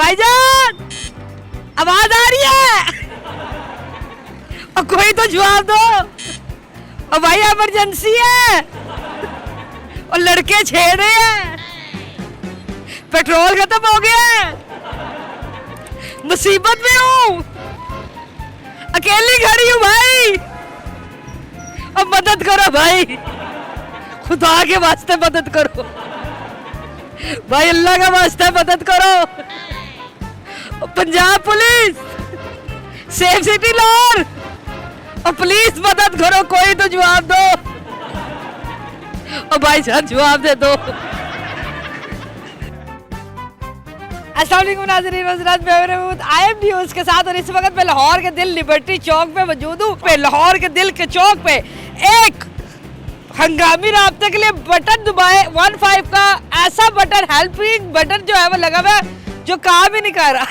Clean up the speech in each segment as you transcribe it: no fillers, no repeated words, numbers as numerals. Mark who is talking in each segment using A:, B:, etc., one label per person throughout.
A: भाईजान आवाज आ रही है? और कोई तो जवाब दो। और भाई इमरजेंसी है और लड़के छेड़ रहे हैं, पेट्रोल खत्म हो गया है, मुसीबत में हूं, अकेली खड़ी हूं भाई, अब मदद करो भाई, खुदा के वास्ते मदद करो भाई, अल्लाह का वास्ते मदद करो। Punjab police, safe city Lahore, और प्लीज मदद करो, कोई तो जवाब दो। और भाई साहब जवाब दे दो। अस्सलाम वालेकुम नाज़रीन, आई एम न्यूज़ के साथ, और इस वक्त मैं लाहौर के दिल लिबर्टी चौक पे मौजूद हूँ। पे लाहौर के दिल के चौक पे एक हंगामी राब्ते के लिए बटन दबाए 15 का ऐसा बटन, हेल्पिंग बटन जो है वो लगा हुआ है जो काम ही नहीं कर रहा।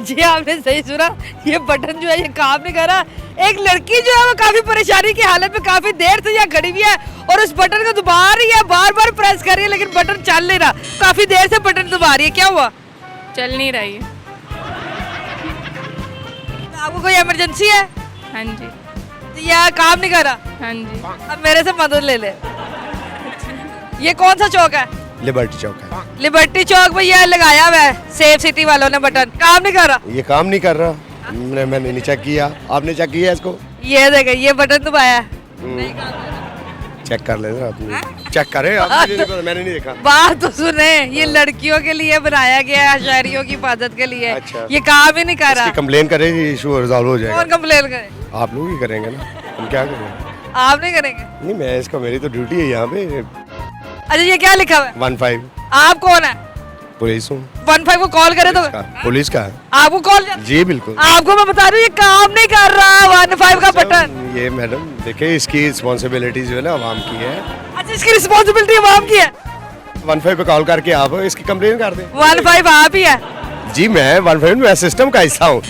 A: जी आपने सही सुना, ये बटन जो है ये काम नहीं कर रहा। एक लड़की जो है वो काफी परेशानी की हालत में काफी देर से यहाँ खड़ी हुई है और उस बटन को दबा रही है, बार बार प्रेस कर रही है, लेकिन बटन चल नहीं रहा। काफी देर से बटन दबा रही है, क्या हुआ?
B: चल नहीं रही है।
A: आपको कोई इमरजेंसी है?
B: हाँ जी।
A: तो यह काम नहीं कर रहा?
B: हाँ जी।
A: अब मेरे से मदद ले ले। ये कौन सा चौक है?
C: लिबर्टी चौक है।
A: लिबर्टी चौक में ये लगाया हुआ है सेफ सिटी वालों ने बटन, काम नहीं कर रहा।
C: ये काम नहीं कर रहा, मैंने नहीं चेक किया। आपने चेक किया इसको?
A: ये देखे, ये बटन दबाया है,
C: चेक कर लेना आपने, चेक करें आप, मैंने नहीं देखा।
A: बात तो सुने, ये लड़कियों के लिए बनाया गया है, शहरियों की हिफाजत के लिए।
C: अच्छा।
A: ये काम ही नहीं कर रहा।
C: कंप्लेन करेंगे, इशू रिजॉल्व हो जाएगा।
A: कौन कंप्लेन करे?
C: आप लोग ही करेंगे ना, हम क्या करेंगे?
A: आप नहीं करेंगे?
C: नहीं, मैं इसका, मेरी तो ड्यूटी है यहाँ पे।
A: अच्छा, ये क्या लिखा हुआ है?
C: 15।
A: आप कौन है?
C: पुलिस हूँ।
A: 15 को कॉल करे तो
C: पुलिस का है।
A: आपको कॉल?
C: जी बिल्कुल।
A: आपको मैं बता रही हूँ ये काम नहीं कर रहा 15 का बटन।
C: ये मैडम देखिए, इसकी रिस्पॉन्सिबिलिटी जो है ना आवाम की है।
A: अच्छा, इसकी रिस्पॉन्सिबिलिटी आवाम की है?
C: 15 पे कॉल करके आप इसकी कंप्लेन कर दें।
A: 15 आप ही है?
C: जी मैं 15 में सिस्टम का हिस्सा हूँ।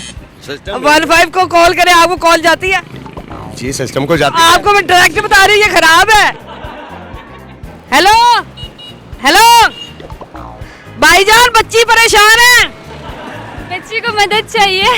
A: 15 को कॉल करे, आपको कॉल जाती है?
C: जी सिस्टम को जाती है।
A: आपको मैं डायरेक्ट बता रही हूँ ये खराब है। हेलो हेलो भाईजान, बच्ची परेशान है,
B: बच्ची को मदद चाहिए।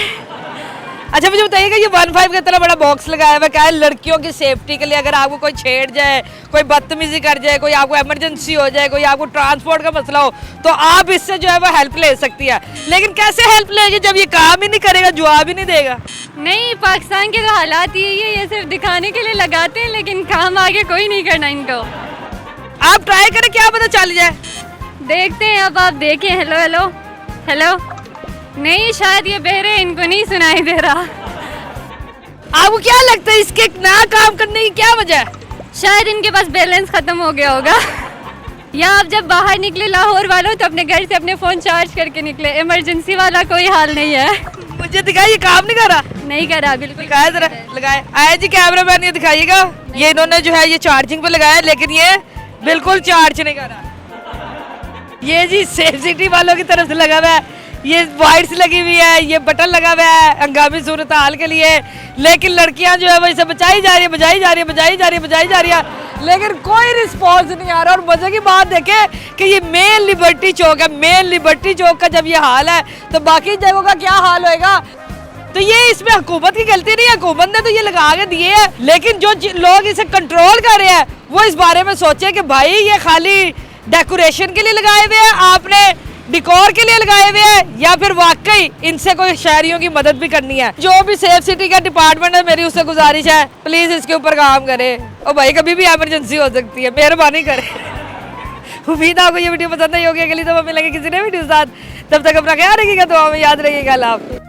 A: अच्छा मुझे बताइएगा, ये 15 का इतना बड़ा बॉक्स लगाया हुआ, क्या है लड़कियों की सेफ्टी के लिए? अगर आपको कोई छेड़ जाए, कोई बदतमीजी कर जाए, कोई आपको इमरजेंसी हो जाए, कोई आपको ट्रांसपोर्ट का मसला हो, तो आप इससे जो है वो हेल्प ले सकती है। लेकिन कैसे हेल्प लेगी जब ये काम ही नहीं करेगा, जवाब ही नहीं देगा?
B: नहीं, पाकिस्तान के तो हालात ये सिर्फ दिखाने के लिए लगाते हैं, लेकिन काम आगे कोई नहीं करना इनको।
A: आप ट्राई करें, क्या पता चल जाए। देखते
B: हैं, अब आप देखें। हेलो हेलो हेलो, नहीं शायद ये बहरे, इनको नहीं सुनाई दे रहा।
A: आपको क्या लगता है इसके ना काम करने की क्या वजह है?
B: शायद इनके पास बैलेंस खत्म हो गया होगा, या आप जब बाहर निकले लाहौर वालों तो अपने घर से अपने फोन चार्ज करके निकले। इमरजेंसी वाला कोई हाल नहीं है।
A: मुझे दिखाई, ये काम नहीं कर रहा?
B: नहीं कर रहा, बिल्कुल।
A: दिखाया जरा, लगाए। आया जी कैमरा मैन, ये दिखाइएगा। ये इन्होंने जो है ये चार्जिंग पे लगाया, लेकिन ये बिल्कुल चार्ज नहीं कर रहा। ये जी सेफ सिटी वालों की तरफ से लगा हुआ है, ये वाइट्स लगी हुई है, ये बटन लगा हुआ है हंगामी सूरत हाल के लिए, लेकिन लड़कियां जो है वो इसे बचाई जा रही है, बचाई जा रही है, बचाई जा रही है, बचाई जा रही है, लेकिन कोई रिस्पॉन्स नहीं आ रहा। और मजे की बात देखे कि ये मेन लिबर्टी चौक है, मेन लिबर्टी चौक का जब ये हाल है तो बाकी जगहों का क्या हाल होएगा? तो ये इसमें हुकूमत की गलती नहीं है, हुकूमत ने तो ये लगा के दिए है, लेकिन जो लोग इसे कंट्रोल कर रहे हैं वो इस बारे में सोचे कि भाई ये खाली डेकोरेशन के लिए लगाए हुए हैं, आपने डिकोर के लिए लगाए हुए हैं, या फिर वाकई इनसे कोई शहरियों की मदद भी करनी है। जो भी सेफ सिटी का डिपार्टमेंट है, मेरी उससे गुजारिश है, प्लीज इसके ऊपर काम करे। और भाई कभी भी इमरजेंसी हो सकती है, मेहरबानी करें। उम्मीद आपको ये वीडियो पसंद आई होगी। अगली दफा मिलेंगे किसी नए वीडियो के साथ, तब तक अपना ख्याल रखिएगा, दुआ में याद रखिएगा। अल्लाह हाफ़िज़।